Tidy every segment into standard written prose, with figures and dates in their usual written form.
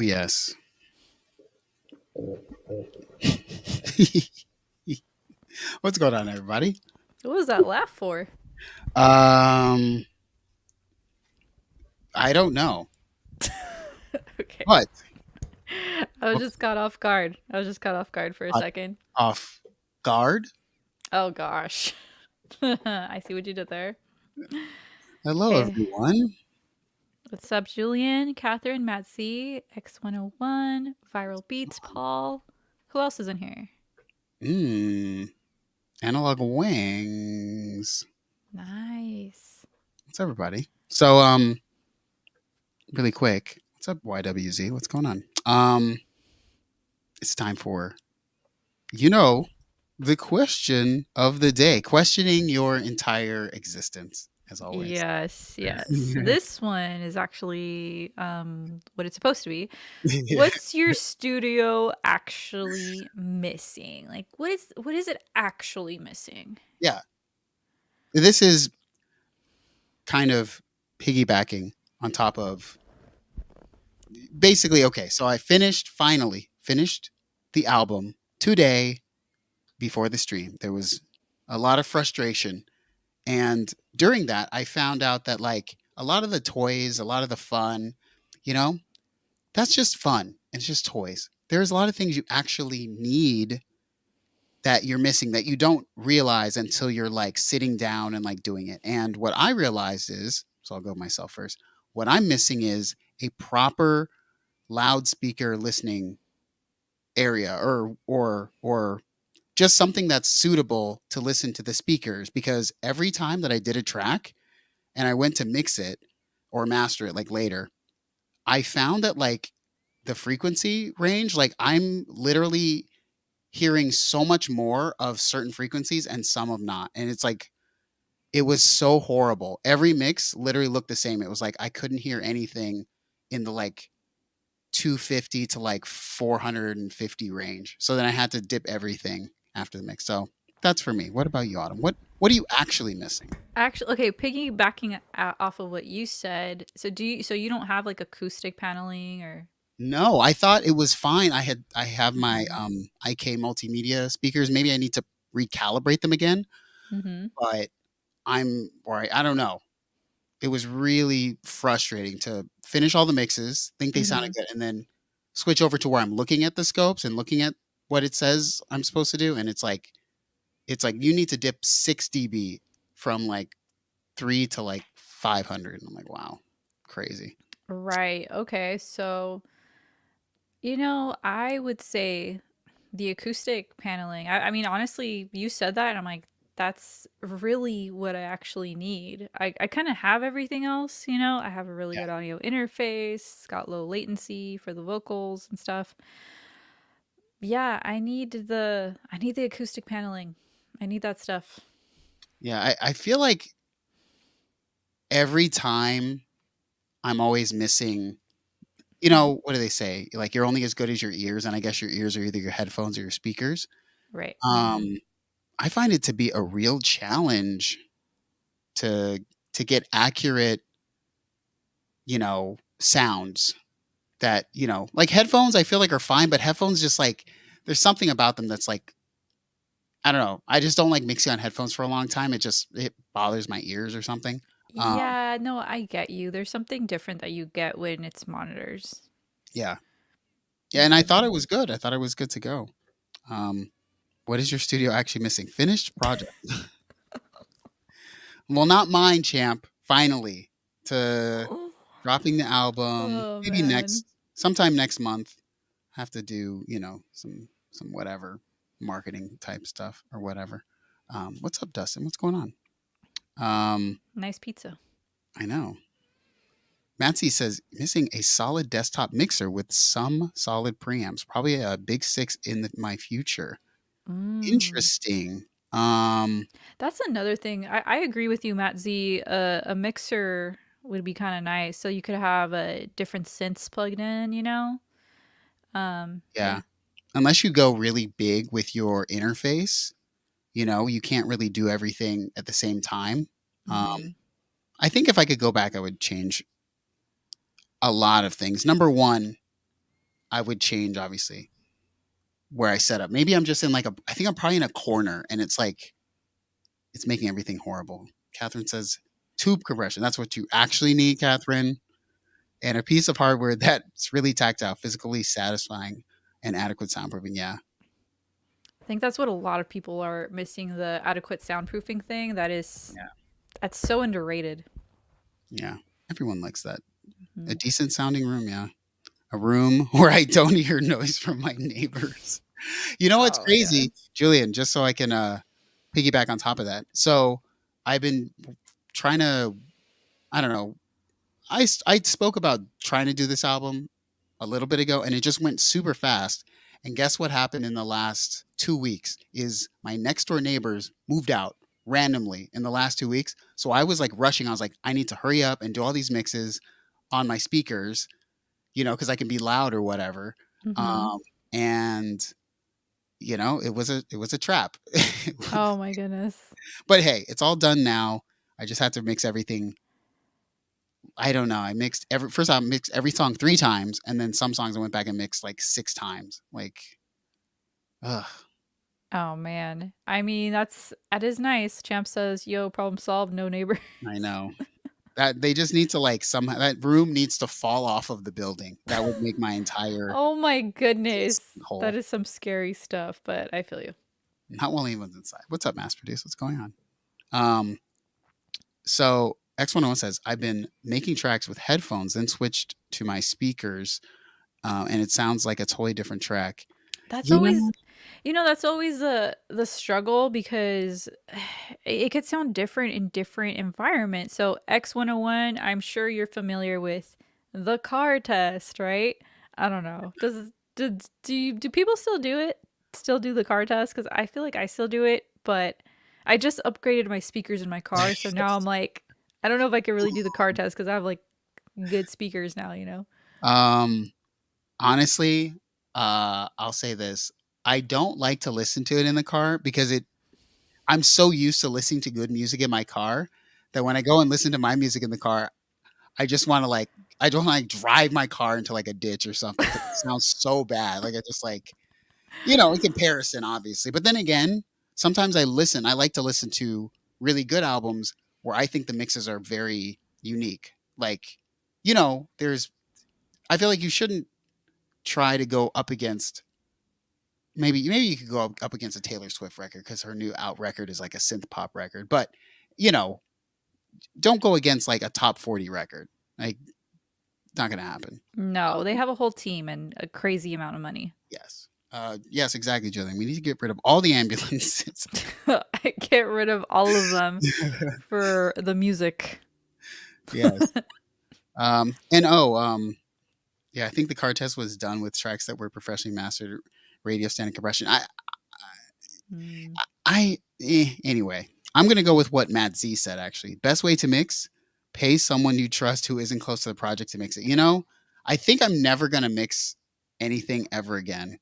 Yes. What's going on, everybody? What was that laugh for? Um, I don't know, Okay. but I was just caught off guard. I was just caught off guard for a caught second. off guard. Oh gosh. I see what you did there. Hello, Hey, everyone. what's up, Julian, Catherine, Matt C, X101, Viral Beats, Paul? Who else is in here? Mm, analog wings. Nice. What's up, everybody? So, really quick. What's up, YWZ? What's going on? It's time for the question of the day, questioning your entire existence, as always. Yes, yes. This one is actually what it's supposed to be. What's your studio actually missing? Like what is it actually missing? Yeah, this is kind of piggybacking on top of basically okay. So I finally finished the album today before the stream. There was a lot of frustration, and during that, I found out that like a lot of the toys, a lot of the fun, you know, that's just fun. It's just toys. There's a lot of things you actually need that you're missing that you don't realize until you're like sitting down and like doing it. And what I realized is, so I'll go myself first. What I'm missing is a proper loudspeaker listening area or just something that's suitable to listen to the speakers because every time that I did a track and I went to mix it or master it like later, I found that like the frequency range, like I'm literally hearing so much more of certain frequencies and some of not. And it's like it was so horrible. Every mix literally looked the same. It was like I couldn't hear anything in the like 250 to like 450 range. So then I had to dip everything after the mix. So that's for me. What about you, Autumn? What are you actually missing? Actually, okay, piggybacking off of what you said. So you don't have like acoustic paneling or No, I thought it was fine. I have my Mhm. IK multimedia speakers. Maybe I need to recalibrate them again, Mhm. but I don't know. It was really frustrating to finish all the mixes, think they sounded Mhm. good, and then switch over to where I'm looking at the scopes and looking at what it says I'm supposed to do, and it's like you need to dip 6 dB from like 3 to like 500. And I'm like, wow, crazy. Right. Okay. So, I would say the acoustic paneling. I mean, honestly, you said that, and I'm like, that's really what I actually need. I kind of have everything else, I have a really Yeah, good audio interface, it's got low latency for the vocals and stuff. Yeah, I need the acoustic paneling. I need that stuff. yeah. I feel like every time I'm always missing. What do they say? Like you're only as good as your ears, and I guess your ears are either your headphones or your speakers. Right. Um, I find it to be a real challenge to get accurate, sounds that, like headphones I feel like are fine, but headphones just like there's something about them that's like I don't know. I just don't like mixing on headphones for a long time. It bothers my ears or something. Um, Yeah, no, I get you. There's something different that you get when it's monitors. yeah. Yeah, and I thought Mhm. it was good. I thought it was good to go. Um, what is your studio actually missing? Finished project. Well, not mine, champ. Finally, to dropping the album. Oh Maybe man. sometime next month. Have to do some whatever marketing type stuff or whatever. What's up, Dustin? What's going on? Um, Nice pizza. I know. Matsy says missing a solid desktop mixer with some solid preamps. Probably a big six in my future. Mm. Interesting. That's another thing. I agree with you, Matt Z. A mixer would be kind of nice, so you could have different synths plugged in. Yeah. Yeah. Unless you go really big with your interface, you can't really do everything at the same time. Um, Hmm. I think if I could go back, I would change a lot of things. Number one, I would change obviously where I set up. Maybe I'm just in I think I'm probably in a corner and it's making everything horrible. Catherine says tube compression. That's what you actually need, Catherine. And a piece of hardware that's really tactile, physically satisfying, and adequate soundproofing. Yeah. I think that's what a lot of people are missing, the adequate soundproofing thing. Yeah. That's so underrated. Yeah. Everyone likes that. A Mhm. decent sounding room. Yeah. A room where I don't hear noise from my neighbors. You know what's Oh my god. crazy, Julian, just so I can piggyback on top of that. So I've been trying to, I don't know, I spoke about trying to do this album a little bit ago and it just went super fast. And guess what happened in the last 2 weeks is my next door neighbors moved out randomly in the last 2 weeks. So I was like rushing. I was like, I need to hurry up and do all these mixes on my speakers, because I can be loud or whatever. Hmm. Um, and it was a trap. Oh my goodness. But hey, it's all done now. I just had to mix everything. I don't know. I mixed I mixed every song 3 times, and then some songs I went back and mixed like 6 times. Like, ugh, Oh man. I mean, that is nice. Champ says, "Yo, problem solved. No neighbor." I know that they just need to like somehow that room needs to fall off of the building. That would make my entire Oh my place goodness. That whole. is some scary stuff, but I feel you. Not while anyone's inside. What's up, mass produce? What's going on? Um, so X101 says I've been making tracks with headphones, then switched to my speakers, and it sounds like a totally different track. That's You always know, that's always the struggle because it could sound different in different environments. So X101, I'm sure you're familiar with the car test, right? I don't know. Do people still do it? Still do the car test? Because I feel like I still do it, but I just upgraded my speakers in my car, so now I'm like, I don't know if I can really do the car test because I have like good speakers now. um, honestly, I'll say this: I don't like to listen to it in the car because I'm so used to listening to good music in my car that when I go and listen to my music in the car, I just want to I don't like drive my car into like a ditch or something because it sounds so bad. Like I just in comparison, obviously. But then again, sometimes I like to listen to really good albums where I think the mixes are very unique. Like, there's, I feel like you shouldn't try to go up against, maybe you could go up against a Taylor Swift record because her new out record is like a synth pop record. But, you know, don't go against like a top 40 record. Like, not going to happen. No, they have a whole team and a crazy amount of money. Yes. Yes, exactly, Jillian. We need to get rid of all the ambulances. I get rid of all of them for the music. Yes. And yeah, I think the car test was done with tracks that were professionally mastered, radio standard compression. Mm. Anyway, I'm gonna go with what Matt Z said. Actually, best way to mix: pay someone you trust who isn't close to the project to mix it. I think I'm never gonna mix anything ever again.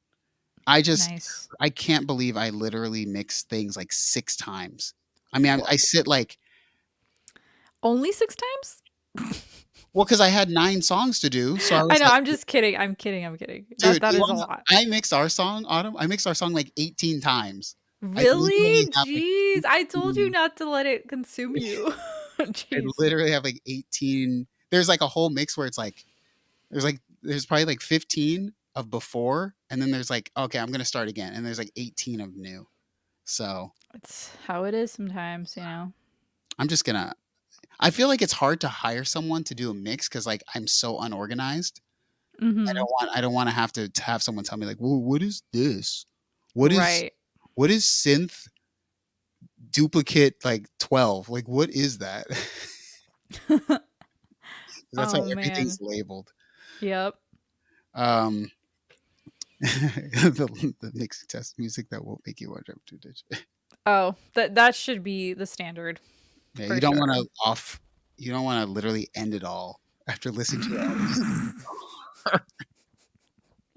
Nice. I can't believe I literally mixed things like 6 times. I mean, I sit like, Only 6 times? well, because I had 9 songs to do, so I I was know, like, I'm just kidding. I'm kidding. I'm kidding. That dude, that you is a want lot. I mixed our song, Autumn. I mixed our song like 18 times. I literally Really? have like Jeez. I told you 18. not to let it consume you. I Jeez. literally have like 18. There's like a whole mix where it's like there's probably like 15 of before, and then there's like, okay, I'm gonna start again, and there's like 18 of new. So It's how it is sometimes. I'm just gonna. I feel like it's hard to hire someone to do a mix because like I'm so unorganized. Mhm. I don't want to have someone tell me like, well, what is this? What is Right. what is synth duplicate like 12? Like what is that? That's how Oh everything's man. labeled. Yep. Um, the mixing test music that won't make you want to jump to ditch. Oh, that should be the standard Yeah, for sure. you don't want to literally end it all after listening to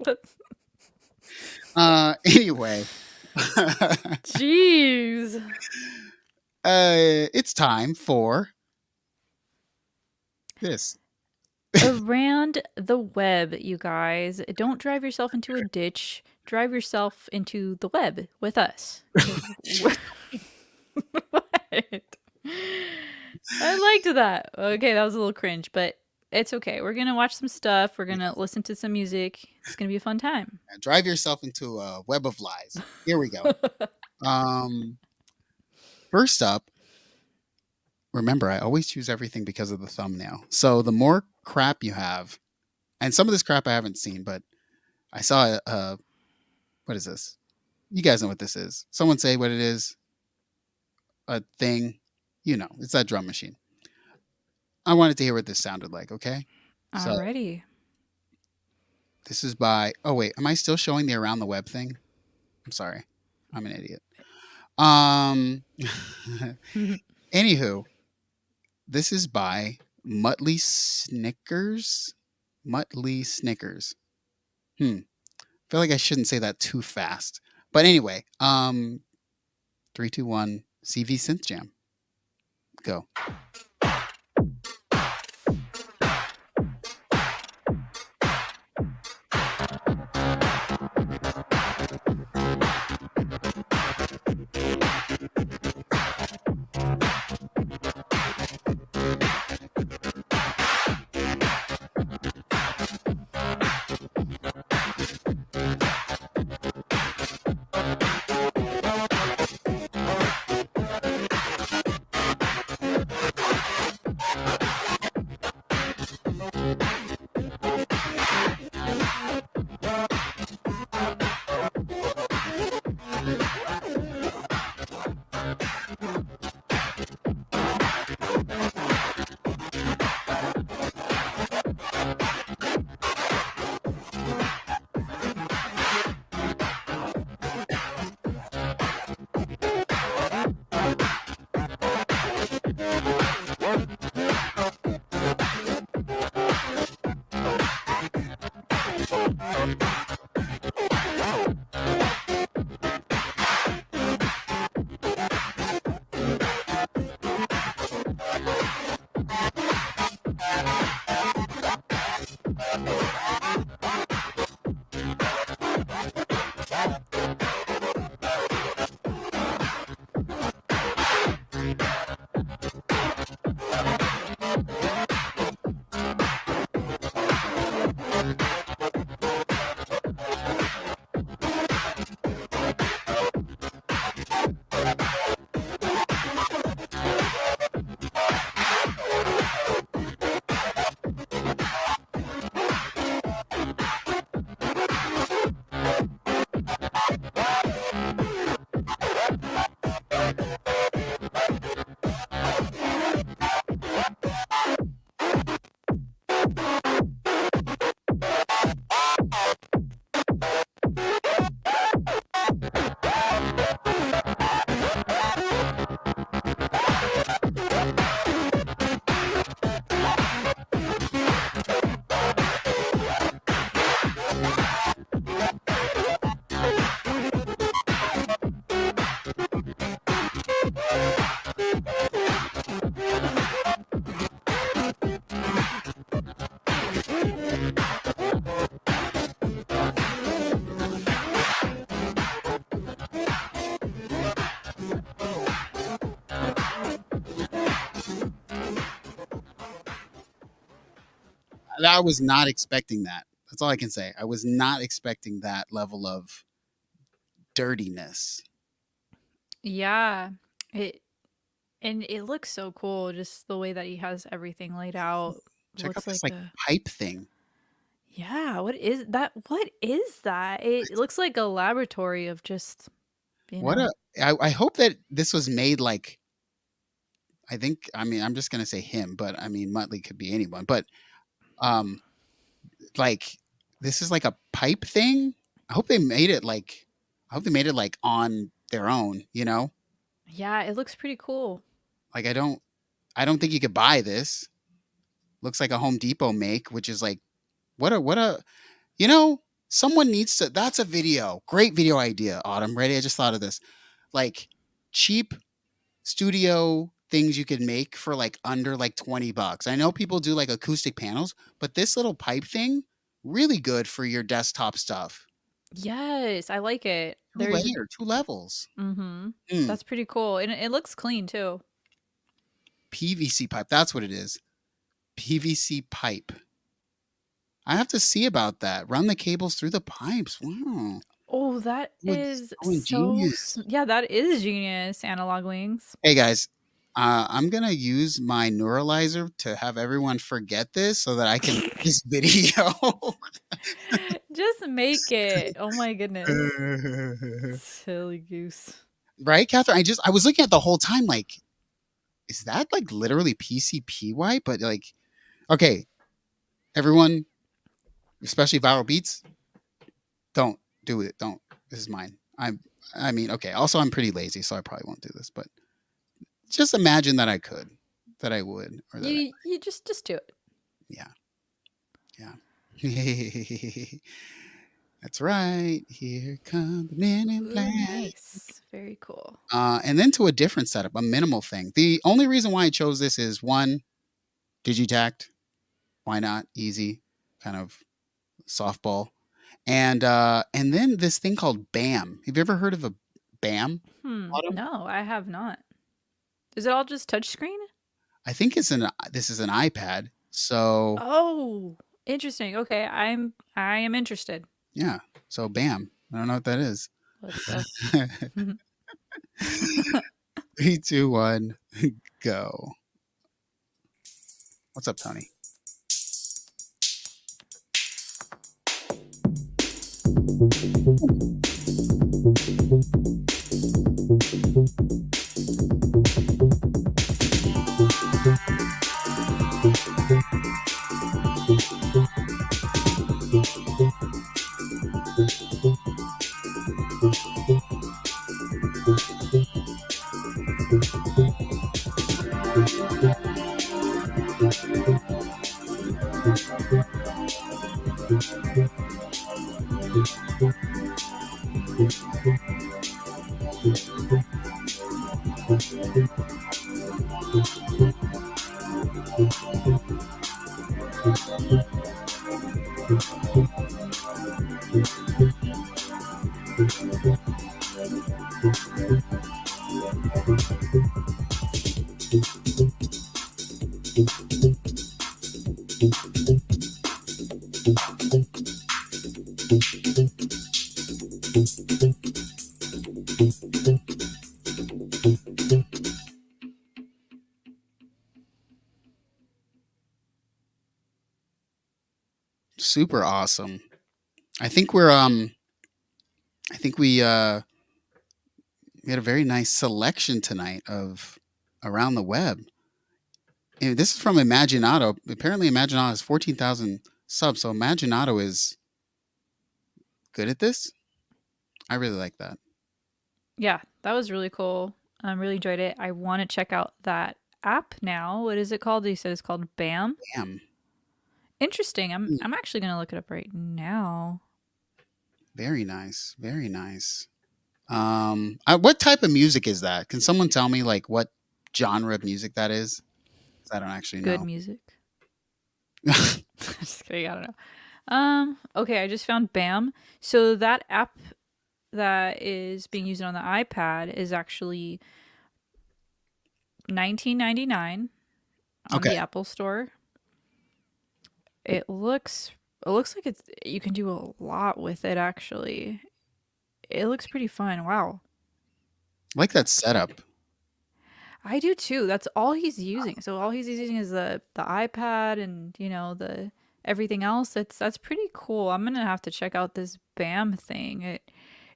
it. Anyway, Jeez. it's time for this. Around the web, you guys. Don't drive yourself into a ditch. Drive yourself into the web with us. What? I liked that. Okay, that was a little cringe, but it's okay. We're gonna watch some stuff. We're gonna listen to some music. It's gonna be a fun time. Drive yourself into a web of lies. Here we go. Um, First up, remember, I always choose everything because of the thumbnail. So the more crap you have, and some of this crap I haven't seen, but I saw what is this? You guys know what this is. Someone say what it is. A thing. You know, it's that drum machine. I wanted to hear what this sounded like, okay? So Alrighty. this is by, oh wait, am I still showing the around the web thing? I'm sorry. I'm an idiot. Um Anywho, this is by Muttley Snickers. Muttley Snickers. I feel like I shouldn't say that too fast. But anyway, 3, 2, 1, CV Synth Jam. Go. I was not expecting that. That's all I can say. I was not expecting that level of dirtiness. Yeah. It and it looks so cool, just the way that he has everything laid out. Check out Looks this like like a pipe thing. yeah, what is that? What is that? It looks like a laboratory of just, you What know. a I hope that this was made like I think I mean I'm just gonna say him, but I mean Muttley could be anyone. But Um, like this is like a pipe thing. I hope they made it like I hope they made it like on their own, you know? Yeah, it looks pretty cool. Like I don't think you could buy this. Looks like a Home Depot make, which is like what a you know, someone needs to that's a video. Great video idea, Autumn. Ready? I just thought of this. Like cheap studio things you could make for like under like 20 bucks. I know people do like acoustic panels, but this little pipe thing really good for your desktop stuff. Yes, I like it. Two There's layer, two levels. mhm. Mm, That's pretty cool, and it looks clean too. PVC pipe. That's what it is. PVC pipe. I have to see about that. Run the cables through the pipes. Wow. Oh, that Ooh, this is is so ingenious. yeah, that is genius, Analog Wings. Hey guys, I'm gonna use my neuralizer to have everyone forget this so that I can make this video. Just make it. Oh my goodness. Silly goose. Right, Catherine? I was looking at the whole time like, is that like literally PCPY? But like, okay, everyone, especially viral beats, don't do it. Don't. This is mine. I mean, okay. Also, I'm pretty lazy, so I probably won't do this. But just imagine that I could, that I would, or that I, You just do it. yeah, yeah. That's right. Here come the men in Ooh, black. nice. Very cool. And then to a different setup, a minimal thing. The only reason why I chose this is one, Digitakt. Why not? Easy, kind of softball. And then this thing called BAM. Have you ever heard of a BAM? Autumn? No, I have not. Is it all just touchscreen? I think this is an iPad. So Oh, interesting. Okay, I am interested. yeah. So BAM. I don't know what that is. Let's go. 3, 2, 1, go. What's up, Tony? Super awesome. I think we're I think we had a very nice selection tonight of around the web. And this is from Imaginato. Apparently Imaginato has 14,000 subs, so Imaginato is good at this. I really like that. Yeah, that was really cool. I really enjoyed it. I want to check out that app now. What is it called? You said it's called BAM. Damn. Interesting. Mm, I'm actually gonna look it up right now. very nice. Very nice. What type of music is that? Can someone tell me like what genre of music that is? 'Cause I don't actually Good know. music. Just kidding. I don't know. Okay, I just found BAM. So that app that is being used on the iPad is actually $19.99 on Okay. the Apple Store. It looks like it's you can do a lot with it actually. It looks pretty fun. Wow. I like that setup. I do too. That's all he's using. So all he's using is the iPad and, the everything else. That's pretty cool. I'm gonna have to check out this BAM thing.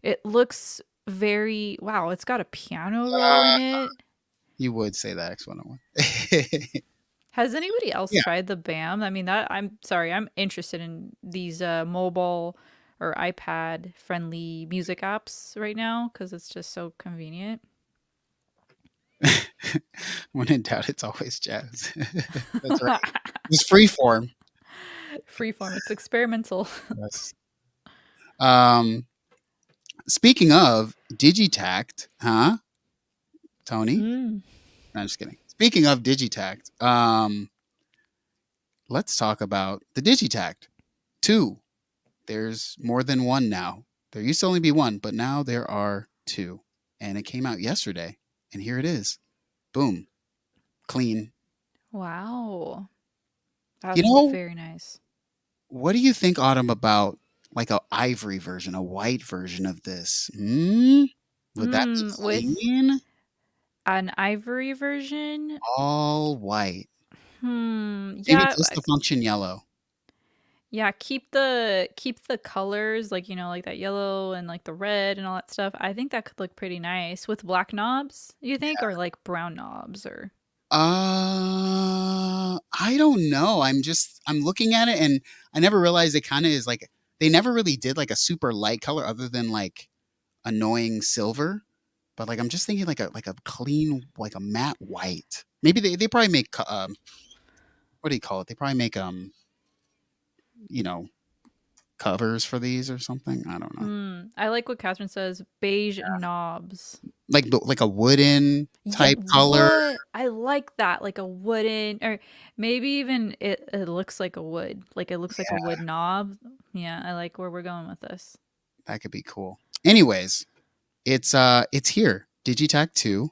It looks very wow, it's got a piano roll Uh, in it. you would say that X101. Has anybody else Yeah. tried the BAM? I mean, that I'm sorry, I'm interested in these mobile or iPad friendly music apps right now because it's just so convenient. When in doubt, it's always jazz. That's right. It's freeform. Freeform, it's experimental. Yes. Um, Speaking of Digitakt, huh, Tony? Mm. No, I'm just kidding. Speaking of Digitakt, let's talk about the Digitakt 2. There's more than one now. There used to only be one, but now there are two. And it came out yesterday. And here it is. Boom. Clean. Wow. You That's know, very nice. what do you think, Autumn, about like a ivory version, a white version of this? Hmm? Would that be With clean? an ivory version? All white. Maybe Yeah, just the function yellow. yeah, keep the colors like, like that yellow and like the red and all that stuff. I think that could look pretty nice with black knobs, you think, or like brown knobs or I don't know. I'm looking at it and I never realized it kind of is like they never really did like a super light color other than like annoying silver. But like I'm just thinking like a clean like a matte white. Maybe they probably make what do you call it? They probably make you know covers for these or something. I don't know. I like what Catherine says, beige knobs. Like a wooden Yeah, type color. what? I like that. Like a wooden, or maybe even it looks like a wood. Like it looks like a Yeah, wood knob. Yeah, I like where we're going with this. that could be cool. Anyways, it's here. Digitakt 2.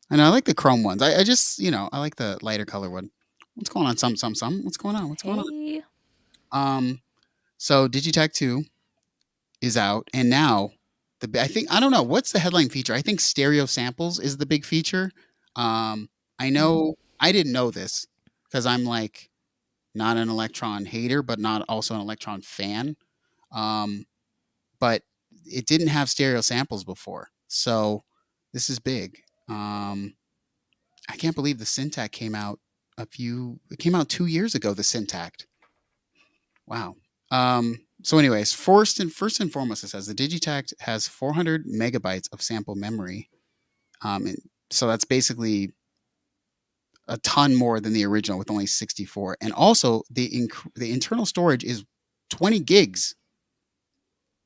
And I like the chrome ones. I just, I like the lighter color one. What's going on? Some. What's going on? What's going on? Hey. Um, so Digitakt 2 is out, and now I think I don't know what's the headline feature. I think stereo samples is the big feature. I Mm. know I didn't know this because I'm like not an Electron hater, but not also an Electron fan. Um, but it didn't have stereo samples before, so this is big. I can't believe the Syntact came out it came out 2 years ago, the Syntact. Wow. So anyways, first and foremost, it says the Digitakt has 400 megabytes of sample memory. And so that's basically a ton more than the original with only 64. And also the internal storage is 20 gigs.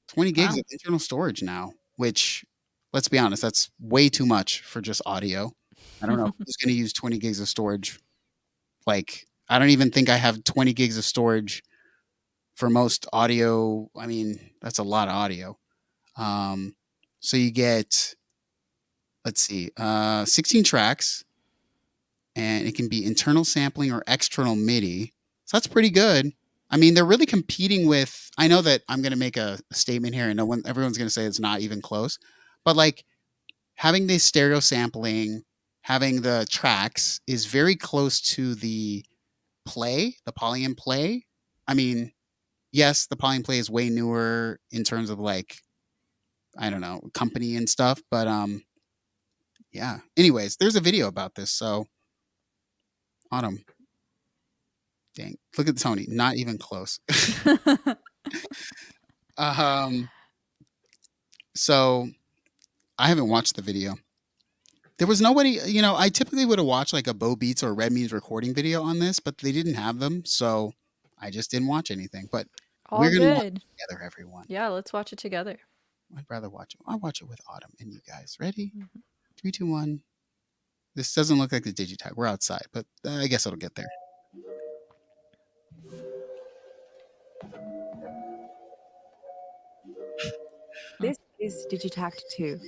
20 gigs Wow. of internal storage now, which let's be honest, that's way too much for just audio. I don't know who's going to use 20 gigs of storage. Like, I don't even think I have 20 gigs of storage for most audio. I mean, that's a lot of audio. Um, so you get, let's see, 16 tracks, and it can be internal sampling or external MIDI. So that's pretty good. I mean, they're really competing with. I know that I'm going to make a statement here, and everyone's going to say it's not even close. But like having the stereo sampling, having the tracks is very close to the Poly and Play. I mean, yes, the Poly and Play is way newer in terms of like, I don't know, company and stuff, but yeah. Anyways, there's a video about this, so Autumn, dang. Look at Tony, not even close. um so I haven't watched the video. There was nobody, I typically would have watched like a Bo Beats or Red Means recording video on this, but they didn't have them, so I just didn't watch anything. But All we're gonna watch good. it together, everyone. Yeah, let's watch it together. I'd rather watch it. I'll watch it with Autumn and you guys. Ready? Mhm. 3, 2, 1. This doesn't look like the Digitakt. We're outside, but I guess it'll get there. This is Digitakt 2,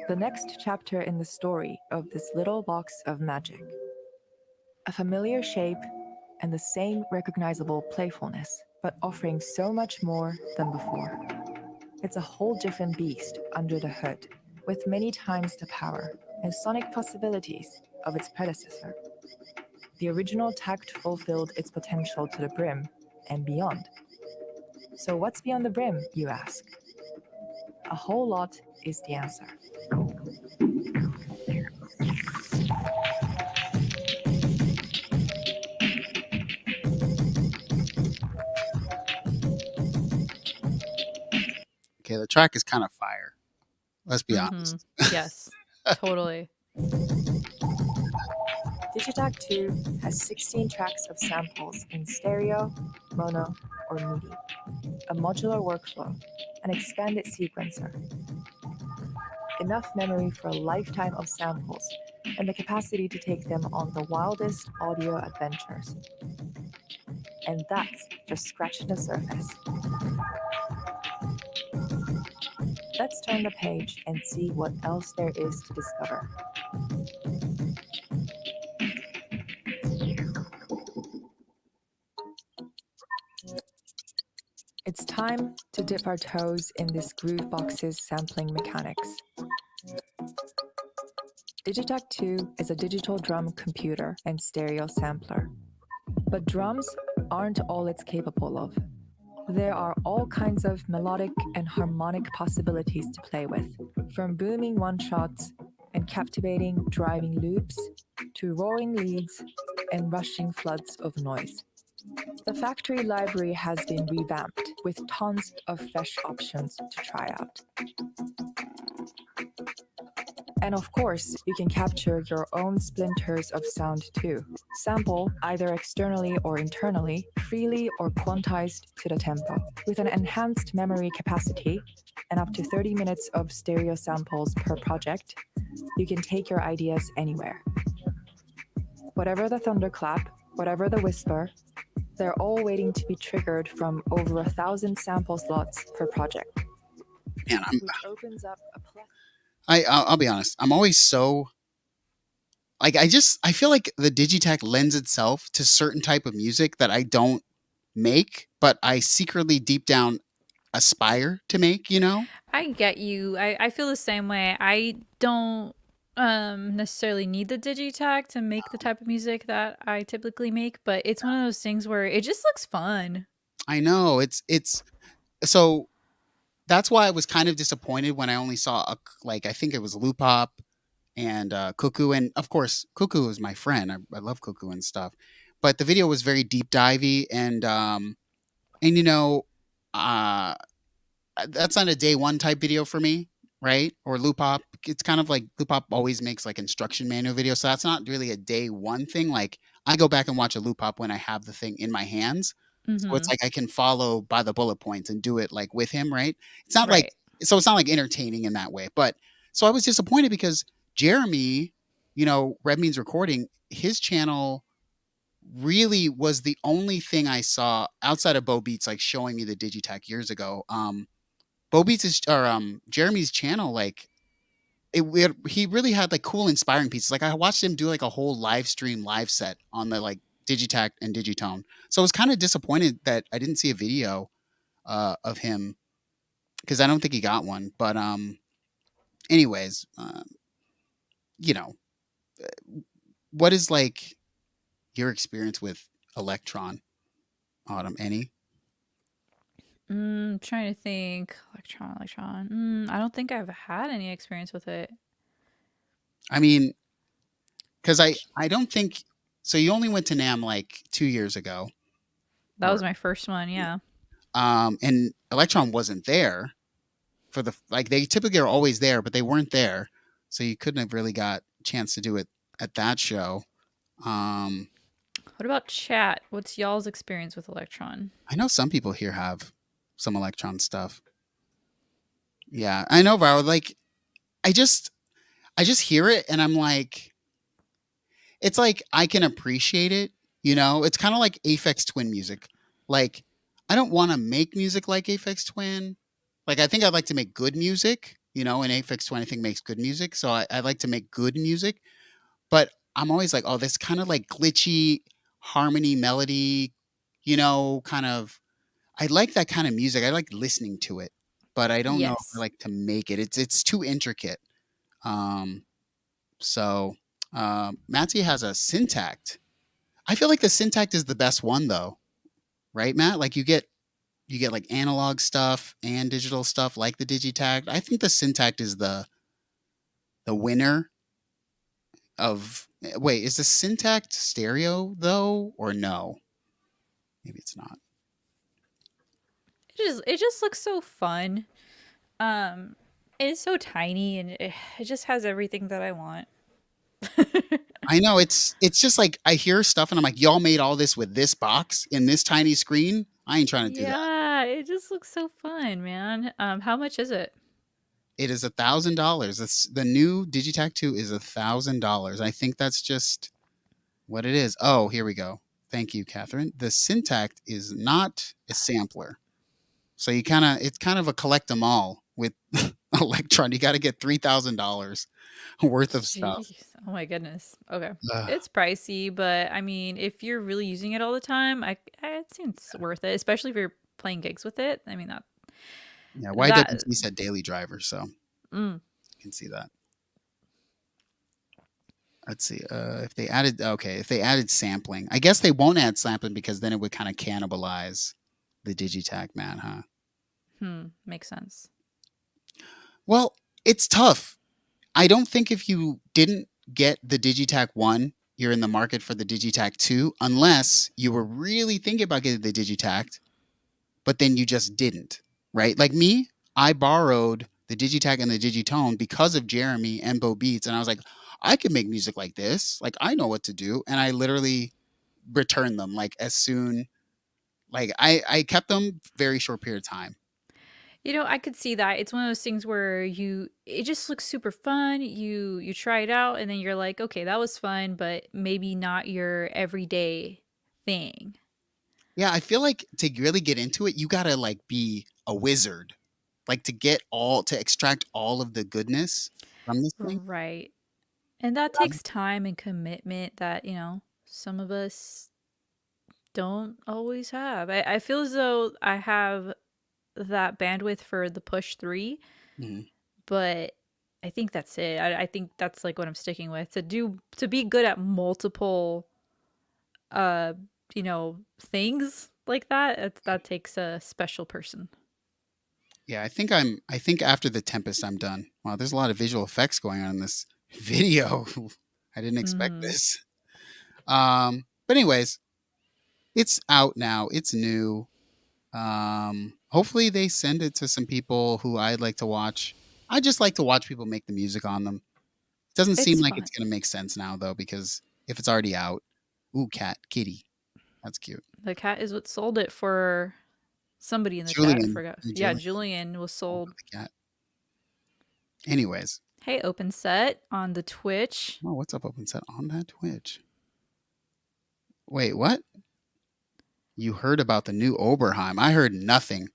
the next chapter in the story of this little box of magic. A familiar shape and the same recognizable playfulness, but offering so much more than before. It's a whole different beast under the hood, with many times the power and sonic possibilities of its predecessor. The original Takt fulfilled its potential to the brim and beyond. So what's beyond the brim, you ask? A whole lot is the answer. Okay, the track is kind of fire. Let's be honest. Yes, totally. Digitakt 2 has 16 tracks of samples in stereo, mono, or MIDI, a modular workflow, an expanded sequencer, enough memory for a lifetime of samples, and the capacity to take them on the wildest audio adventures. And that's just scratching the surface. Let's turn the page and see what else there is to discover. It's time to dip our toes in this Groovebox's sampling mechanics. Digitakt 2 is a digital drum computer and stereo sampler. But drums aren't all it's capable of. There are all kinds of melodic and harmonic possibilities to play with, from booming one-shots and captivating driving loops to roaring leads and rushing floods of noise. The factory library has been revamped with tons of fresh options to try out. And of course, you can capture your own splinters of sound too. Sample, either externally or internally, freely or quantized to the tempo. With an enhanced memory capacity and up to 30 minutes of stereo samples per project, you can take your ideas anywhere. Whatever the thunderclap, whatever the whisper, they're all waiting to be triggered from over 1,000 sample slots per project. Man, which opens up a I'll be honest. I'm always so like I feel like the Digitakt lends itself to certain type of music that I don't make, but I secretly deep down aspire to make, you know? I get you. I feel the same way. I don't necessarily need the Digitakt to make the type of music that I typically make, but it's one of those things where it just looks fun. I know it's so that's why I was kind of disappointed when I only saw like I think it was Loop Hop and Cuckoo, and of course Cuckoo is my friend. I love Cuckoo and stuff, but the video was very deep divey and you know, uh, that's not a day one type video for me, right? Or Loop Hop. It's kind of like Loop Hop always makes like instruction manual videos, so that's not really a day one thing. Like I go back and watch a Loop Hop when I have the thing in my hands. So it's Mhm. like I can follow by the bullet points and do it like with him, right? It's not like Right. so it's not like entertaining in that way. But so I was disappointed because Jeremy, you know, Red Means Recording, his channel really was the only thing I saw outside of Bo Beats like showing me the Digitech years ago. Bo Beats is or Jeremy's channel, like he really had like cool inspiring pieces. Like I watched him do like a whole live stream live set on the like Digitakt and Digitone. So I was kind of disappointed that I didn't see a video of him because I don't think he got one. But anyways, you know, what is like your experience with ELEKTRON, Autumn? Any? Trying to think. Electron. I don't think I've had any experience with it. I mean, because I don't think so. You only went to Nam like 2 years ago, That or was my first one, yeah. and ELEKTRON wasn't there for the like they typically are always there, but they weren't there, so you couldn't have really got a chance to do it at that show. Um, What about chat? What's y'all's experience with Electron? I know some people here have some ELEKTRON stuff. Yeah, I know, Varo. Like, I just I just hear it and I'm like, it's like I can appreciate it. You know, it's kind of like Aphex Twin music. Like, I don't want to make music like Aphex Twin. Like, I think I'd like to make good music. You know, and Aphex Twin I think makes good music, so I like to make good music. But I'm always like, oh, this kind of like glitchy harmony melody. You know, kind of. I like that kind of music. I like listening to it, but I don't know if I Yes. like to make it. It's too intricate. Um, so Matty has a Syntact. I feel like the Syntact is the best one though, right, Matt? Like you get like analog stuff and digital stuff like the Digitakt. I think the Syntact is the winner of wait, is the Syntact stereo though or no? Maybe it's not. It just looks so fun. It's so tiny and it just has everything that I want. I know it's just like I hear stuff and I'm like, y'all made all this with this box in this tiny screen. I ain't trying to do that. Yeah, it just looks so fun, man. How much is it? It is $1,000. The new Digitakt 2 is $1,000. I think that's just what it is. Oh, here we go. Thank you, Catherine. The Syntact is not a sampler. So it's kind of a collect 'em all with ELEKTRON. You got to get $3,000 worth of stuff. Jeez. Oh my goodness. Okay. Ugh. It's pricey, but I mean, if you're really using it all the time, it seems worth it, especially if you're playing gigs with it. I mean, Yeah, that YWC said daily driver, so mm, you can see that. Let's see. If they added sampling. I guess they won't add sampling because then it would kind of cannibalize the Digitakt, man, huh? makes sense. Well, it's tough. I don't think if you didn't get the Digitakt 1, you're in the market for the Digitakt 2, unless you were really thinking about getting the Digitakt, but then you just didn't, right? Like me, I borrowed the Digitakt and the Digitone because of Jeremy and Bo Beats, and I was like, I can make music like this. Like, I know what to do. And I literally returned them like as soon, like I kept them very short period of time. You know, I could see that. It's one of those things where it just looks super fun. You try it out and then you're like, okay, that was fun, but maybe not your everyday thing. Yeah, I feel like to really get into it, you gotta like be a wizard. Like to extract all of the goodness from this thing. Right. And that takes time and commitment that, some of us don't always have. I feel as though I have that bandwidth for the Push 3, Mhm. but I think that's it. I think that's like what I'm sticking with. To be good at multiple uh things like that takes a special person. Yeah, I think after the Tempest I'm done. Wow, there's a lot of visual effects going on in this video. I didn't expect Mhm. this. But anyways, it's out now. It's new. Hopefully they send it to some people who I'd like to watch. I just like to watch people make the music on them. It doesn't seem It's like fun. it's gonna make sense now though, because if it's already out. Ooh, kitty. That's cute. The cat is what sold it for somebody in the chat. I Julian. forgot. Hey, Yeah, Julian. Julian was Oh, sold. the cat. Anyways. Hey, Open Set on the Twitch. Oh, what's up, Open Set on that Twitch? Wait, what? You heard about the new Oberheim. I heard nothing.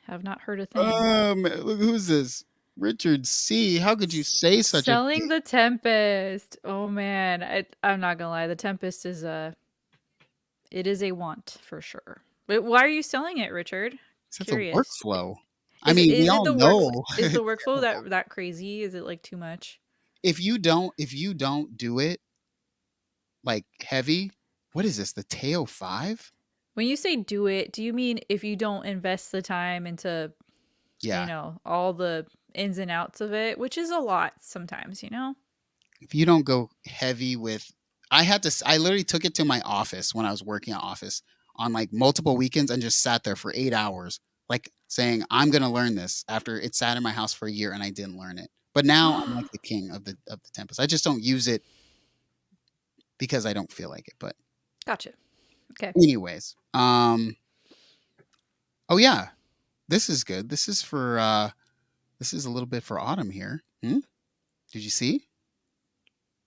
Have not heard a thing. Look, who's this? Richard C. How could you say such a Selling thing? the Tempest. Oh man, I'm not gonna lie. The Tempest is it is a want for sure. But why are you selling it, Richard? Such a Curious. workflow. I mean, we Is it all the know is the workflow that crazy? Is it like too much? if you don't do it like heavy, what is this? The Teo 5? When you say do it, do you mean if you don't invest the time into, Yeah. all the ins and outs of it, which is a lot sometimes, If you don't go heavy with I literally took it to my office when I was working at office on like multiple weekends and just sat there for 8 hours like saying I'm going to learn this after it sat in my house for a year and I didn't learn it. But now I'm like the king of the Tempest. I just don't use it because I don't feel like it, but Gotcha. Okay. anyways, oh yeah, this is good. This is this is a little bit for Autumn here. Did you see?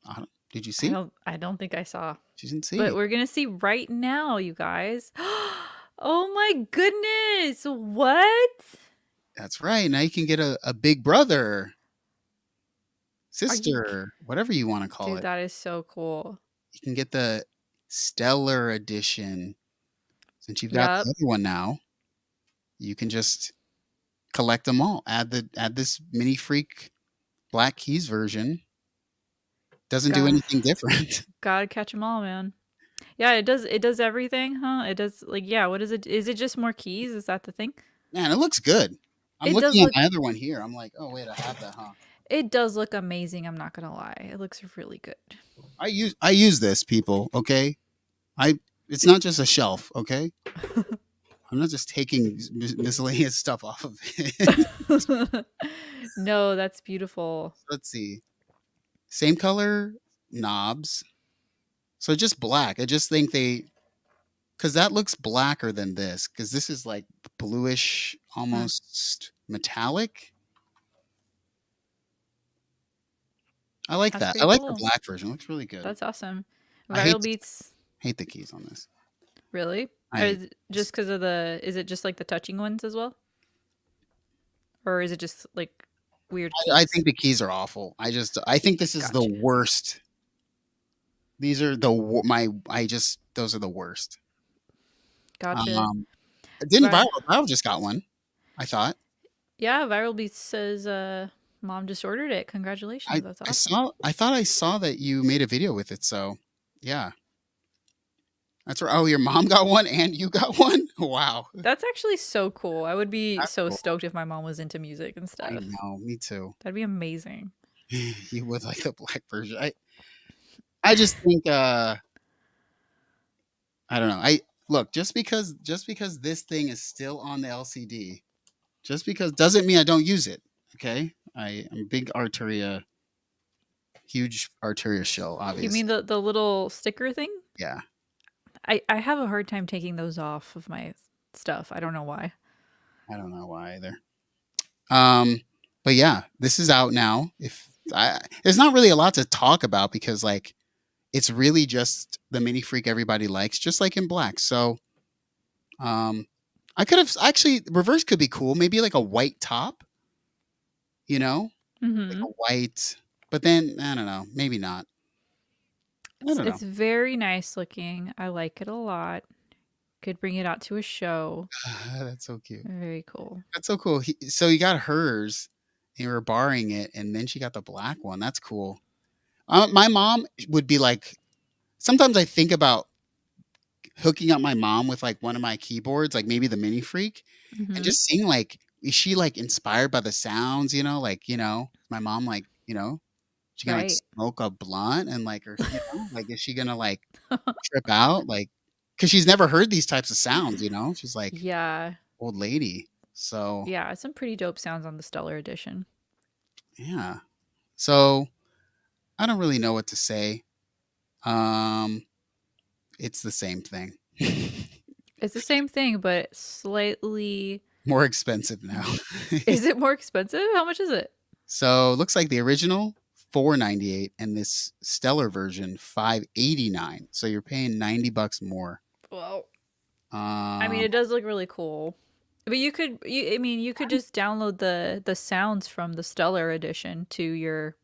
Autumn, did you see? I don't think I saw. She didn't see. But we're going to see right now, you guys. Oh my goodness. What? That's right. Now you can get a big brother, sister, whatever you want to call Dude, it. that is so cool. You can get the Stellar edition. Since you've got the other one now, you can just collect them all. Add this Minifreak Black Keys version. Doesn't do anything different. Gotta catch them all, man. Yeah, it does everything, huh? It does what is it? Is it just more keys? Is that the thing? Man, it looks good. I'm looking at my other one here. I'm like, oh wait, I have that, huh? It does look amazing, I'm not gonna lie. It looks really good. I use this, people, okay? It's not just a shelf, okay? I'm not just taking miscellaneous stuff off of it. No, that's beautiful. Let's see. Same color knobs. So just black. I just think because that looks blacker than this, because this is like bluish, almost metallic. I like That's that. I pretty like the cool. black version. It looks really good. That's awesome. I hate Viral Beats. hate the keys on this. Really? I Or hate is it just because of the? Is it just like the touching ones as well, or is it just like weird keys? I think the keys are awful. I think this is the Gotcha. worst. These are those are the worst. Gotcha. Didn't Vi- Viral just got one, I thought. Yeah, Viral Beats says mom just ordered it. Congratulations. That's awesome. I thought I saw that you made a video with it, so yeah. That's right. Oh, your mom got one and you got one? Wow. That's actually so cool. I would be That's so cool. stoked if my mom was into music and I stuff. know, me too. That'd be amazing. You would like the black version. I just think I don't know. I look, just because this thing is still on the LCD, just because doesn't mean I don't use it. Okay? I'm a big huge Arturia shell, obviously. You mean the little sticker thing? Yeah. I have a hard time taking those off of my stuff. I don't know why. I don't know why either. But yeah, this is out now. There's not really a lot to talk about because like it's really just the Minifreak everybody likes, just like in black. So I could have actually reverse could be cool. Maybe like a white top, like a white, but then I don't know, maybe not. It's very nice looking. I like it a lot. Could bring it out to a show. That's so cute. Very cool. That's so cool. So you got hers, and you were borrowing it, and then she got the black one. That's cool. My mom would be like, sometimes I think about hooking up my mom with like one of my keyboards, like maybe the Minifreak, and just seeing like, is she like inspired by the sounds? My mom like, she gonna like smoke a blunt and like, or like, is she gonna like trip out? Like, because she's never heard these types of sounds. She's like, old lady. So yeah, some pretty dope sounds on the Stellar edition. Yeah. So I don't really know what to say. It's the same thing. It's the same thing, but slightly more expensive now. Is it more expensive? How much is it? So it looks like the original $498 and this Stellar version $589. So you're paying $90 more. Well, I mean, it does look really cool. But you could just download the sounds from the Stellar edition to your.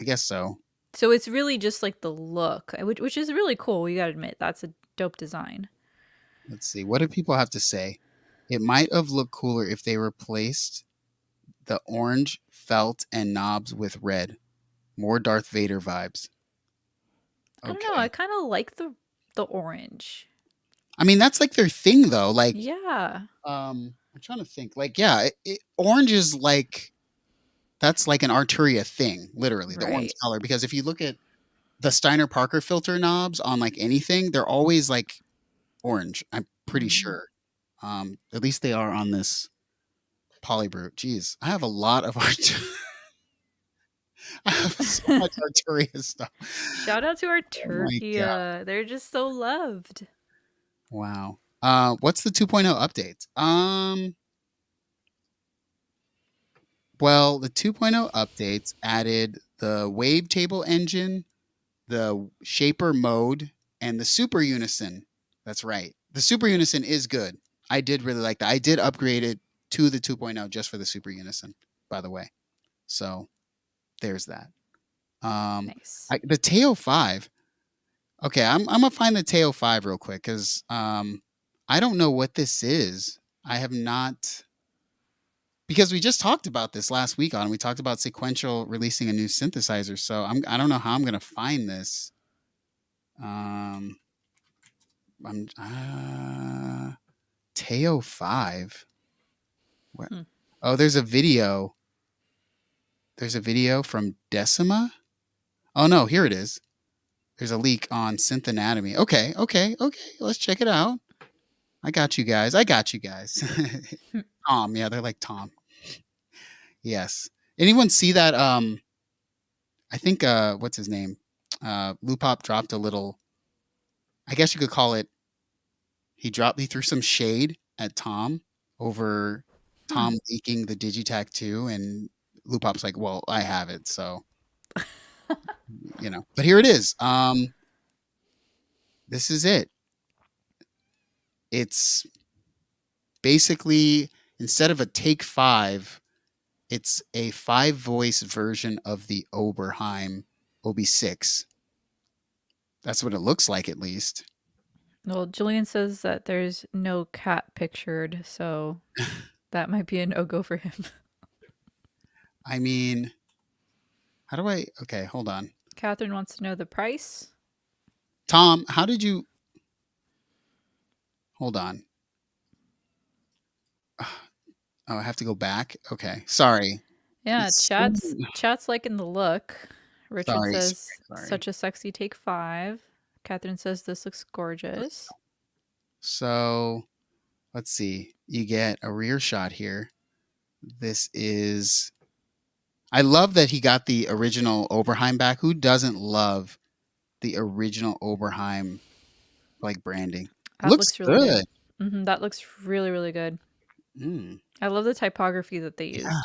I guess so. So it's really just like the look, which is really cool. You gotta admit, that's a dope design. Let's see. What do people have to say? It might have looked cooler if they replaced the orange felt and knobs with red. More Darth Vader vibes. Okay. I don't know. I kind of like the orange. I mean, that's like their thing, though. Like, yeah. I'm trying to think. Like, yeah, orange is like, that's like an Arturia thing, literally, the orange color. Because if you look at the Steiner Parker filter knobs on like anything, they're always like orange. I'm pretty sure. At least they are on this Polybrute. Jeez, I have a lot of I have so much Arturia stuff. Shout out to Arturia. They're just so loved. Wow. What's the 2.0 update? Well, the 2.0 updates added the wavetable engine, the shaper mode, and the super unison. That's right. The super unison is good. I did really like that. I did upgrade it to the 2.0 just for the super unison, by the way. So there's that. Nice. The Teo 5. Okay, I'm gonna find the Teo 5 real quick because I don't know what this is. I have not, because we just talked about this last week we talked about Sequential releasing a new synthesizer. So I don't know how I'm gonna find this. Teo 5. What? Oh, there's a video. There's a video from Decima. Oh no, here it is. There's a leak on Synth Anatomy. Okay. Let's check it out. I got you guys. I got you guys. Tom, yeah, they're like Tom. Yes. Anyone see that? I think what's his name? Lupop dropped a little. I guess you could call it. He threw some shade at Tom over Tom leaking the Digitakt 2, and Lupop's like, "Well, I have it, so But here it is. This is it. It's basically instead of a take 5, it's a 5-voice version of the Oberheim OB6. That's what it looks like, at least. Well, Julian says that there's no cat pictured, so that might be a no-go for him. I mean, how do I? Okay, hold on. Catherine wants to know the price. Tom, how did you? Hold on. Oh, I have to go back. Okay, sorry. Yeah, It's chat's liking the look. Richard Sorry, says sorry. such a sexy take 5. Catherine says this looks gorgeous. So, let's see. You get a rear shot here. This is. I love that he got the original Oberheim back. Who doesn't love the original Oberheim branding? That Looks really good. Mm-hmm, that looks really, really good. Mm. I love the typography that they used. Yeah.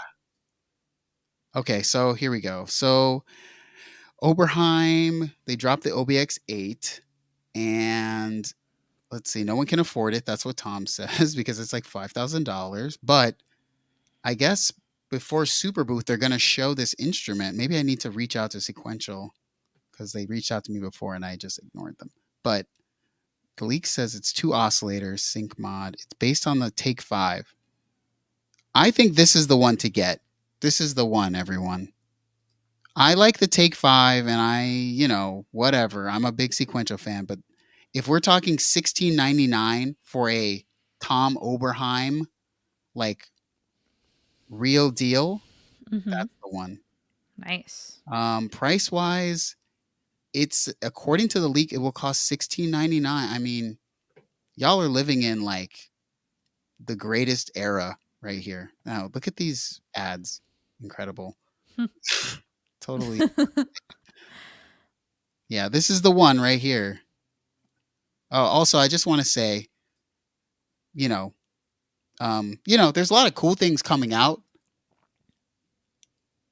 Okay, so here we go. So Oberheim, they dropped the OBX8, and let's see, no one can afford it. That's what Tom says because it's like $5,000. But I guess before Super Booth, they're going to show this instrument. Maybe I need to reach out to Sequential because they reached out to me before and I just ignored them. But the leak says it's 2 oscillators, sync mod. It's based on the Take 5. I think this is the one to get. This is the one, everyone. I like the Take 5 and whatever. I'm a big Sequential fan, but if we're talking $16.99 for a Tom Oberheim, real deal, Mm-hmm. that's the one. Nice. Price wise, it's according to the leak, it will cost $16.99. I mean, y'all are living in the greatest era right here. Now, look at these ads. Incredible. Totally. Yeah, this is the one right here. Oh, also, I just want to say, there's a lot of cool things coming out.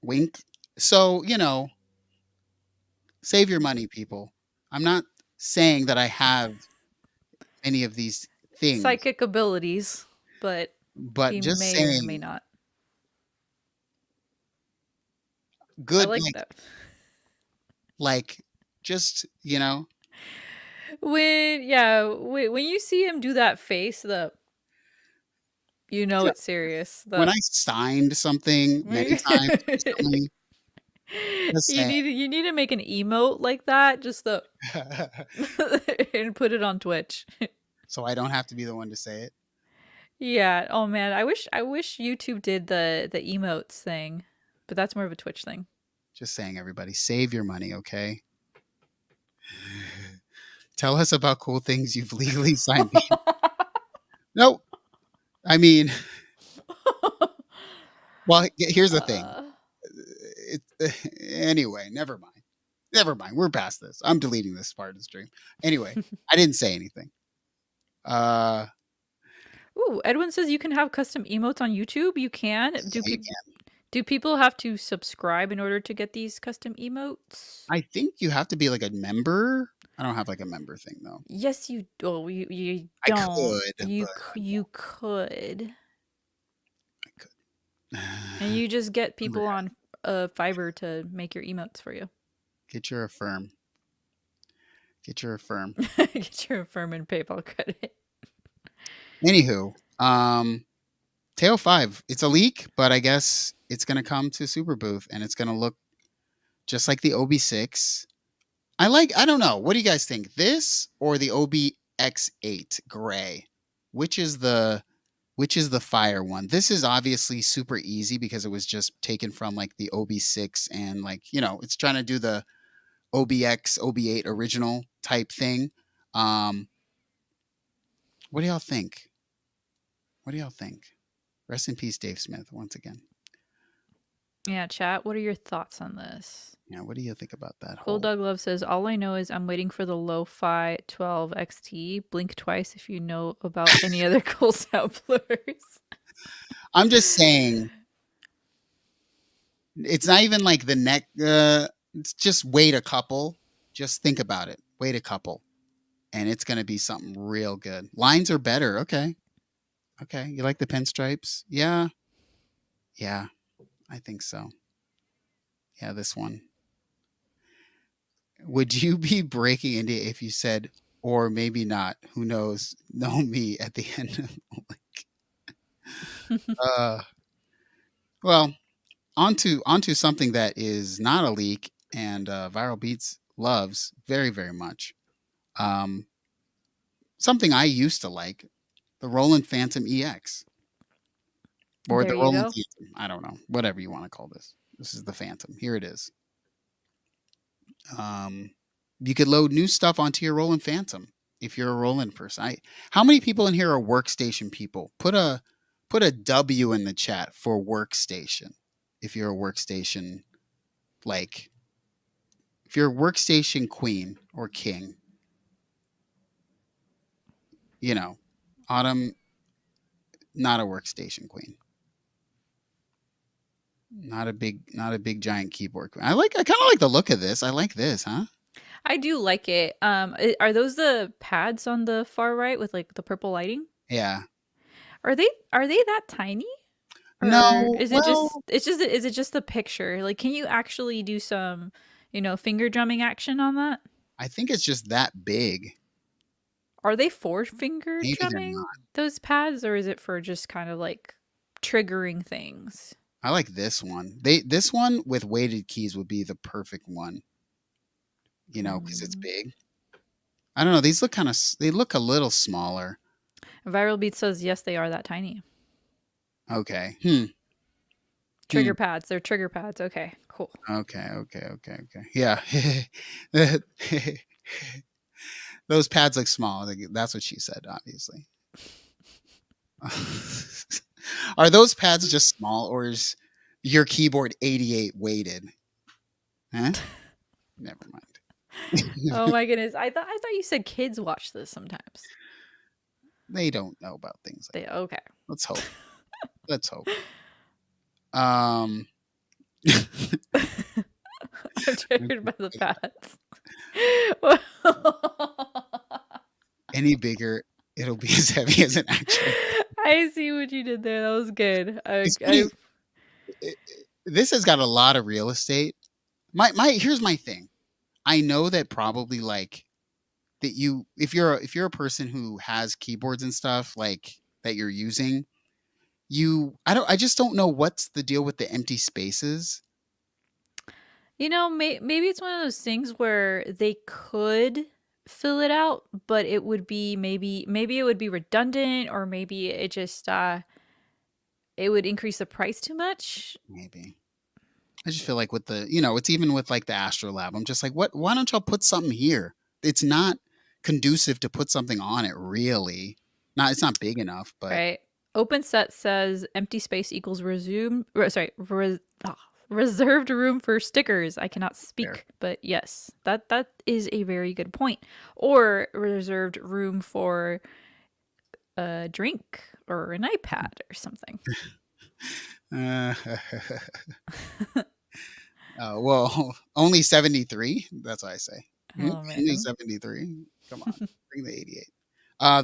Wink. So, save your money, people. I'm not saying that I have any of these things. Psychic abilities, but he just may saying, or may not. Good. I like that. Just, when you see him do that face, it's serious. When I signed something many times recently, you need to make an emote like that, just and put it on Twitch. So I don't have to be the one to say it. Yeah. Oh man, I wish YouTube did the emotes thing, but that's more of a Twitch thing. Just saying, everybody, save your money, okay? Tell us about cool things you've legally signed. Nope. I mean, well, here's the thing. Anyway, never mind. Never mind. We're past this. I'm deleting this part of the stream. Anyway, I didn't say anything. Ooh, Edwin says you can have custom emotes on YouTube. You can. Do people have to subscribe in order to get these custom emotes? I think you have to be a member. I don't have a member thing though. Yes, you. Oh, you don't. I could. You could. And you just get people on Fiverr to make your emotes for you. Get your Affirm. Get your Affirm. Get your Affirm and PayPal credit. Anywho, Tail 5. It's a leak, but I guess it's going to come to Super Booth and it's going to look just like the OB6. I don't know. What do you guys think? This or the OBX8 gray? Which is the fire one? This is obviously super easy because it was just taken from the OB6 and it's trying to do the OBX, OB8 original type thing. What do y'all think? What do y'all think? Rest in peace, Dave Smith, once again. Yeah, chat. What are your thoughts on this? Yeah, what do you think about that Cool whole? Dog Love says, all I know is I'm waiting for the Lo-Fi 12 XT. Blink twice if you know about any other cool samplers. I'm just saying, it's not even like the neck. It's just wait a couple. Just think about it. Wait a couple, and it's gonna be something real good. Lines are better. Okay. Okay. You like the pinstripes? Yeah. Yeah. I think so. Yeah, this one. Would you be breaking into it if you said, or maybe not? Who knows? Know me at the end of uh well, onto something that is not a leak and Viral Beats loves very, very much. Um something I used to like, the Roland Fantom EX. Or There the you Roland go. Phantom. I don't know. Whatever you want to call this. This is the Phantom. Here it is. You could load new stuff onto your Roland Phantom if you're a Roland person. How many people in here are workstation people? Put a W in the chat for workstation. If you're a workstation, like if you're a workstation queen or king, you know, Autumn, not a workstation queen. Not a big giant keyboard queen. I kind of like the look of this. I like this, huh? I do like it. Are those the pads on the far right with like the purple lighting? Yeah. Are they that tiny? Or No, is it well, is it just the picture? Like, can you actually do some, finger drumming action on that? I think it's just that big. Are they for finger Maybe they're drumming, not. those pads, or is it for just kind of like triggering things? I like this one. This one with weighted keys would be the perfect one. Because it's big. I don't know. These look they look a little smaller. Viral Beat says yes, they are that tiny. Okay. Trigger pads. They're trigger pads. Okay, cool. Okay. Yeah. Those pads look small. That's what she said, obviously. Are those pads just small, or is your keyboard 88 weighted? Huh? Never mind. Oh my goodness. I thought you said kids watch this sometimes. They don't know about things like that. Okay. Let's hope. Let's hope. I'm triggered by the pads. Any bigger, it'll be as heavy as an actual. I see what you did there. That was good. This has got a lot of real estate. Here's my thing. I know that probably like that if you're a person who has keyboards and stuff like that you're using, I just don't know what's the deal with the empty spaces. Maybe it's one of those things where they could fill it out, but it would be maybe it would be redundant, or maybe it just it would increase the price too much. Maybe. I just feel like with the, it's even with like the Astrolab. I'm just like, why don't y'all put something here? It's not conducive to put something on it, really. It's not big enough, but right. Open set says empty space equals reserved room for stickers. I cannot speak, fair. but yes, that is a very good point. Or reserved room for a drink or an iPad or something. Well, only 73. That's what I say. Oh, man. Only 73. Come on, bring the 88.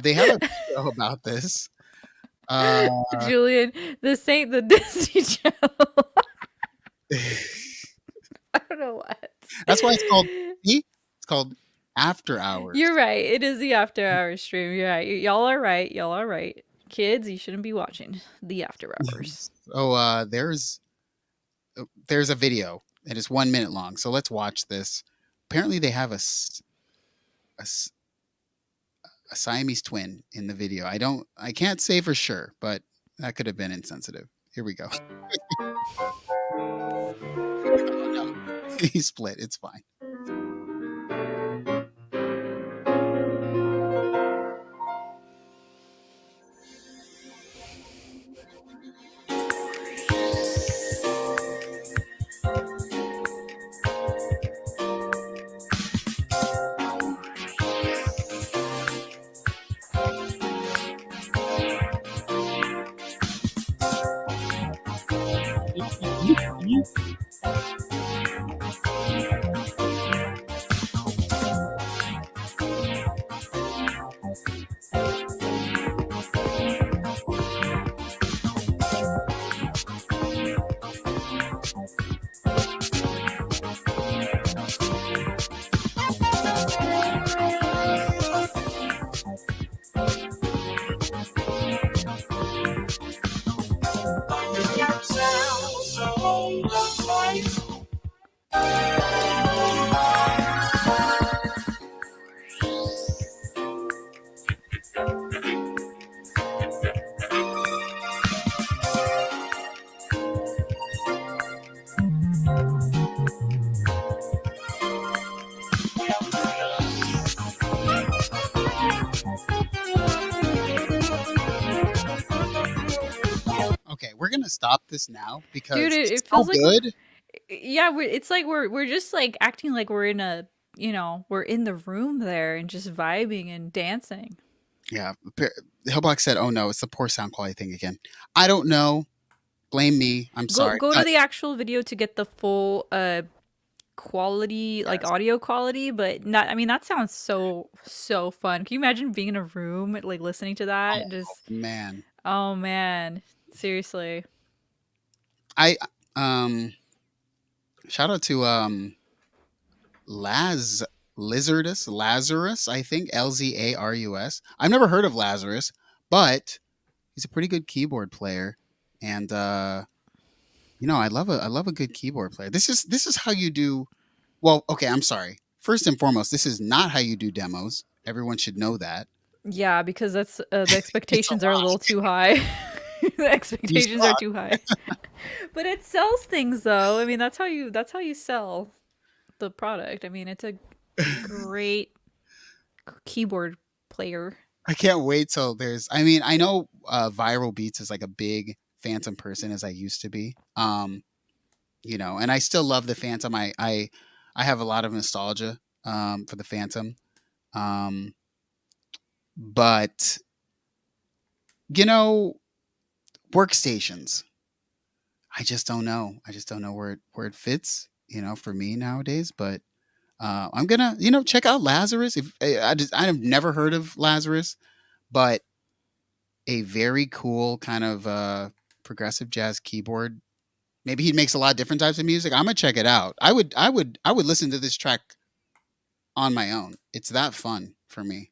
They have a video about this. Julian, this ain't the Disney Channel. I don't know what. That's why it's called. It's called After Hours. You're right. It is the After Hours stream. You're right. Y'all are right. Kids, you shouldn't be watching the After Hours. Oh, there's a video that is 1 minute long. So let's watch this. Apparently, they have a Siamese twin in the video. I can't say for sure, but that could have been insensitive. Here we go. Oh, no. He split. It's fine. gonna stop this now Dude, because it's it so feels like good. yeah, it's like we're just like acting like we're in a, we're in the room there and just vibing and dancing. Yeah, Hillblock said, "Oh no, it's the poor sound quality thing again." I don't know. Blame me. I'm Go sorry. go to the actual video to get the full quality, like Yes. audio quality, but not, I mean, that sounds so fun. Can you imagine being in a room like listening to that? Oh Just, man, oh man, seriously. I shout out to Laz Lazarus, I think Lazarus. I've never heard of Lazarus, but he's a pretty good keyboard player, and I love a good keyboard player. This is how you do. Well, okay, I'm sorry. First and foremost, this is not how you do demos. Everyone should know that. Yeah, because that's the It's a expectations are a little rock. too high. The You expectations are suck. too high. But it sells things though. I mean, that's how you sell the product. I mean, it's a great keyboard player. I can't wait till there's. I mean, I know Viral Beats is like a big Phantom person as I used to be. And I still love the Phantom. I have a lot of nostalgia for the Phantom. Um, but you know, workstations. I just don't know. I just don't know where it fits. For me nowadays. But I'm gonna check out Lazarus. If I've never heard of Lazarus, but a very cool kind of progressive jazz keyboard. Maybe he makes a lot of different types of music. I'm gonna check it out. I would listen to this track on my own. It's that fun for me.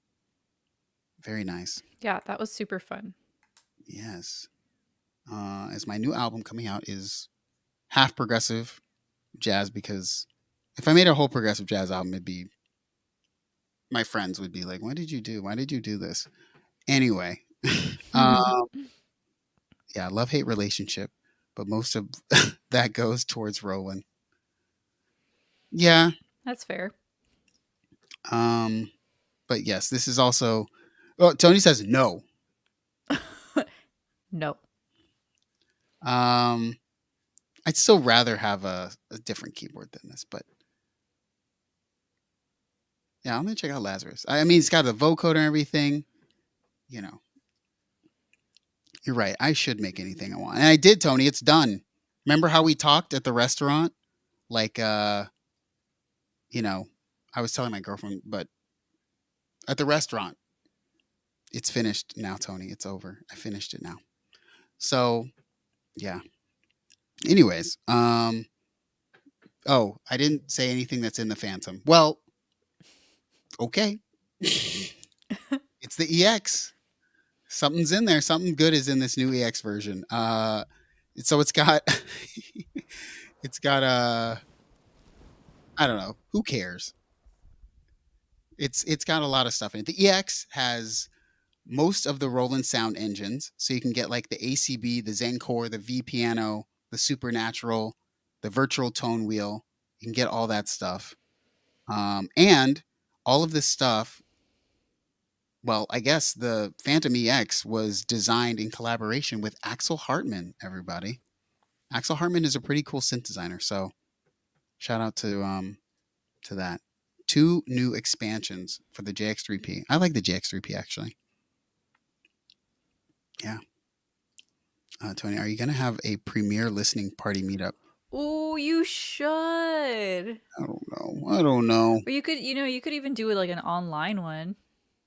Very nice. Yeah, that was super fun. Yes. As my new album coming out is half progressive jazz, because if I made a whole progressive jazz album, it'd be my friends would be like, "What did you do? Why did you do this?" Anyway, um, yeah, love hate relationship, but most of that goes towards Roland. Yeah, That's fair. um, but yes, this is also. Oh, Tony says no. No. Um, I'd still rather have a different keyboard than this, but yeah, I'm gonna check out Lazarus. I mean, it's got the vocoder and everything. You know, you're right. I should make anything I want, and I did, Tony. It's done. Remember how we talked at the restaurant? Like, you know, I was telling my girlfriend, but at the restaurant, it's finished now, Tony. It's over. I finished it now. So, yeah. Anyways, oh, I didn't say anything that's in the Phantom. Well, okay. It's the EX. Something's in there. Something good is in this new EX version. So it's got it's got I don't know. Who cares? It's got a lot of stuff in it. The EX has most of the Roland sound engines, so you can get like the ACB, the Zencore, the V piano, the Supernatural, the virtual tone wheel. You can get all that stuff, and all of this stuff. Well, I guess the Fantom EX was designed in collaboration with Axel Hartman. Everybody, Axel Hartman is a pretty cool synth designer. So shout out to that. Two new expansions for the JX3P. I like the JX3P actually. Yeah. Tony, are you going to have a premiere listening party meetup? Oh, you should. I don't know. I don't know. Or you could even do it like an online one.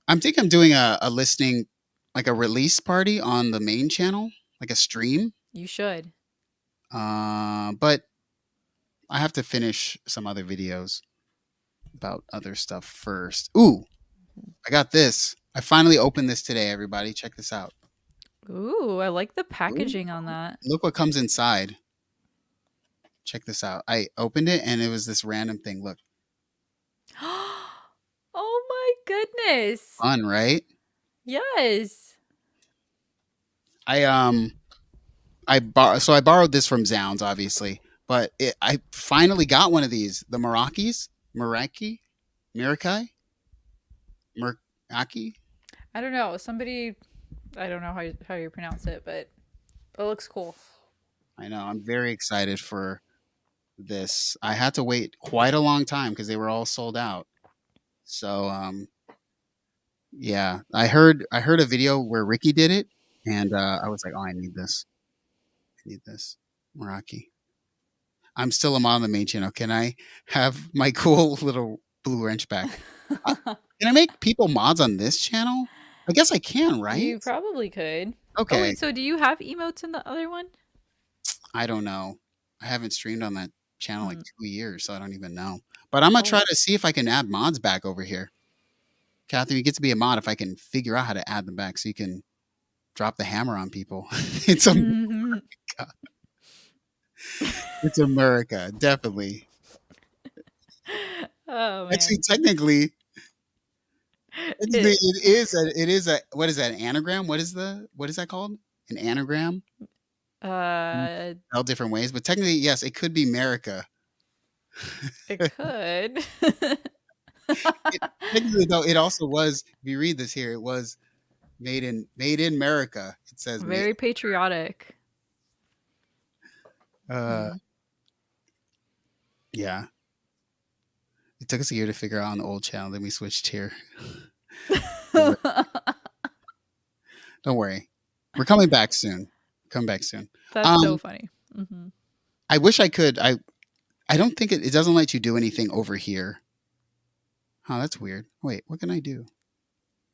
I'm thinking I'm doing a listening, like a release party on the main channel, like a stream. You should. But I have to finish some other videos about other stuff first. Ooh, I got this. I finally opened this today, everybody. Check this out. Ooh, I like the Ooh, packaging on that. look what comes inside. Check this out. I opened it and it was this random thing. Look, Oh my goodness. fun, right? Yes. So I borrowed this from Zounds, obviously, but I finally got one of these. The Meraki, Meraki. I don't know. I don't know how you pronounce it, but it looks cool. I know. I'm very excited for this. I had to wait quite a long time because they were all sold out. So yeah, I heard a video where Ricky did it, and I was like, oh, I need this. I need this. Meraki. I'm still a mod on the main channel. Can I have my cool little blue wrench back? Can I make people mods on this channel? I guess I can, right? You probably could. Oh Okay. wait, so do you have emotes in the other one? I don't know. I haven't streamed on that channel like 2 years, so I don't even know. But I'm gonna Oh. try to see if I can add mods back over here. Catherine, you get to be a mod if I can figure out how to add them back so you can drop the hammer on people. It's America. It's America, definitely. Oh man. Actually, technically, it is a what is that, an anagram? What is that called? An anagram? All different ways, but technically, yes, it could be America. It could. Technically, though, it also was. If you read this here, it was made in America. It says Very made. patriotic. Yeah. It took us a year to figure out on the old channel. Then we switched here. Don't worry, we're coming back soon. That's so funny. Mm-hmm. I wish I could. I don't think it doesn't let you do anything over here. Oh, that's weird. Wait, what can I do?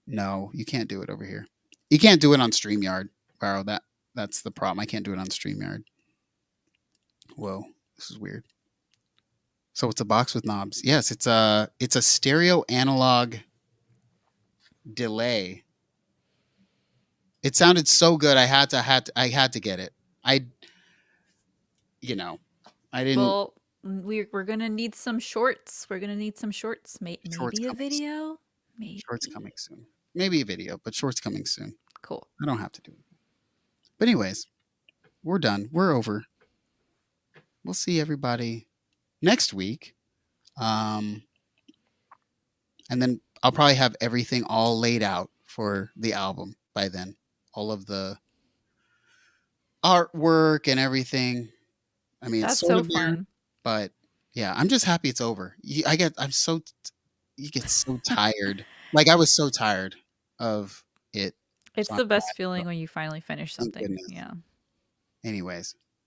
No, you can't do it over here. You can't do it on StreamYard. Wow, that's the problem. I can't do it on StreamYard. Whoa, this is weird. So it's a box with knobs. Yes, it's a stereo analog delay. It sounded so good. I had to get it. I didn't. Well, we're gonna need some shorts. We're gonna need some shorts. Maybe a video. Maybe shorts coming soon. Maybe a video, but shorts coming soon. Cool. I don't have to do it. But anyways, we're done. We're over. We'll see everybody next week. And then I'll probably have everything all laid out for the album by then. All of the artwork and everything. I mean, That's it's sort so of there, fun. but yeah, I'm just happy it's over. You get so tired. Like I was so tired of it. It's the best feeling when you finally finish something. Goodness. Yeah. Anyways,